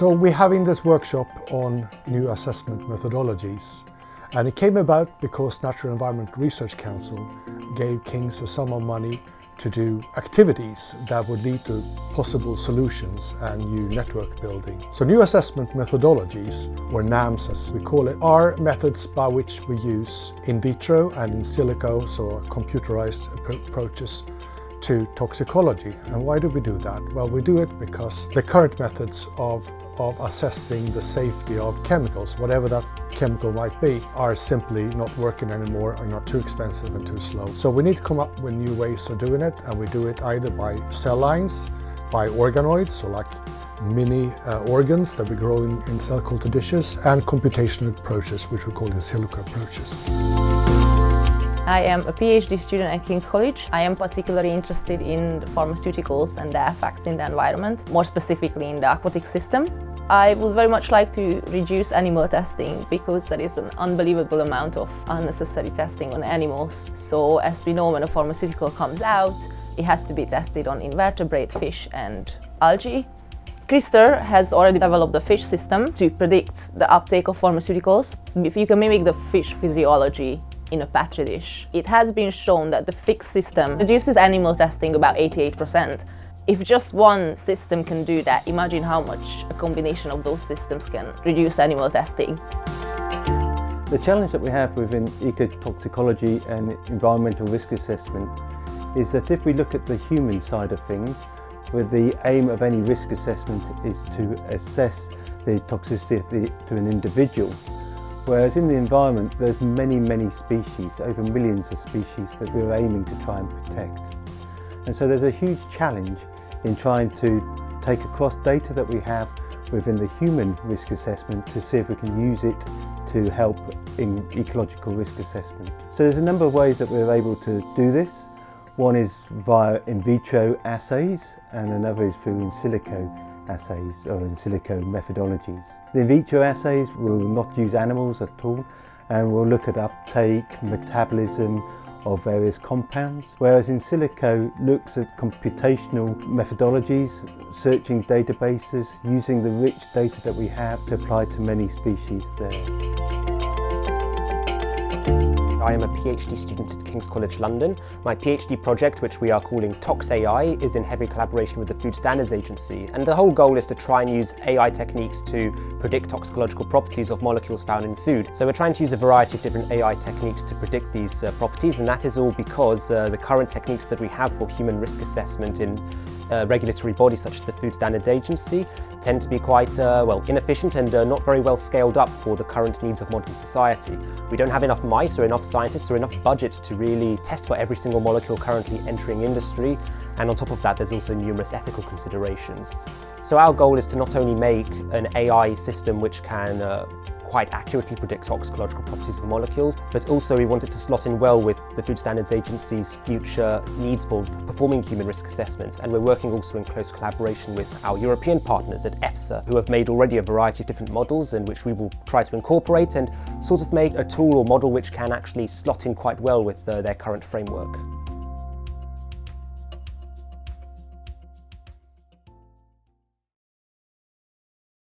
So we're having this workshop on new assessment methodologies, and it came about because Natural Environment Research Council gave King's a sum of money to do activities that would lead to possible solutions and new network building. So new assessment methodologies, or NAMs as we call it, are methods by which we use in vitro and in silico, so computerized approaches to toxicology. And why do we do that? Well, we do it because the current methods of assessing the safety of chemicals, whatever that chemical might be, are simply not working anymore, are not too expensive and too slow. So we need to come up with new ways of doing it, and we do it either by cell lines, by organoids, so like mini organs that we grow in cell culture dishes, and computational approaches, which we call in silico approaches. I am a PhD student at King's College. I am particularly interested in pharmaceuticals and their effects in the environment, more specifically in the aquatic system. I would very much like to reduce animal testing because there is an unbelievable amount of unnecessary testing on animals. So as we know, when a pharmaceutical comes out, it has to be tested on invertebrate fish and algae. CRISPR has already developed a fish system to predict the uptake of pharmaceuticals. If you can mimic the fish physiology in a petri dish, it has been shown that the fixed system reduces animal testing about 88%. If just one system can do that, imagine how much a combination of those systems can reduce animal testing. The challenge that we have within ecotoxicology and environmental risk assessment is that if we look at the human side of things, where the aim of any risk assessment is to assess the toxicity to an individual, whereas in the environment there's many species, over millions of species that we're aiming to try and protect. And so there's a huge challenge in trying to take across data that we have within the human risk assessment to see if we can use it to help in ecological risk assessment. So there's a number of ways that we're able to do this. One is via in vitro assays, and another is through in silico assays or in silico methodologies. The in vitro assays will not use animals at all, and we'll look at uptake, metabolism of various compounds, whereas in silico looks at computational methodologies, searching databases, using the rich data that we have to apply to many species there. I am a PhD student at King's College London. My PhD project, which we are calling ToxAI, is in heavy collaboration with the Food Standards Agency, and the whole goal is to try and use AI techniques to predict toxicological properties of molecules found in food. So we're trying to use a variety of different AI techniques to predict these properties, and that is all because the current techniques that we have for human risk assessment in regulatory bodies such as the Food Standards Agency tend to be quite inefficient and not very well scaled up for the current needs of modern society. We don't have enough mice or enough scientists or enough budget to really test for every single molecule currently entering industry, and on top of that there's also numerous ethical considerations. So our goal is to not only make an AI system which can quite accurately predict toxicological properties of molecules, but also we want it to slot in well with the Food Standards Agency's future needs for performing human risk assessments. And we're working also in close collaboration with our European partners at EFSA, who have made already a variety of different models in which we will try to incorporate and sort of make a tool or model which can actually slot in quite well with their current framework.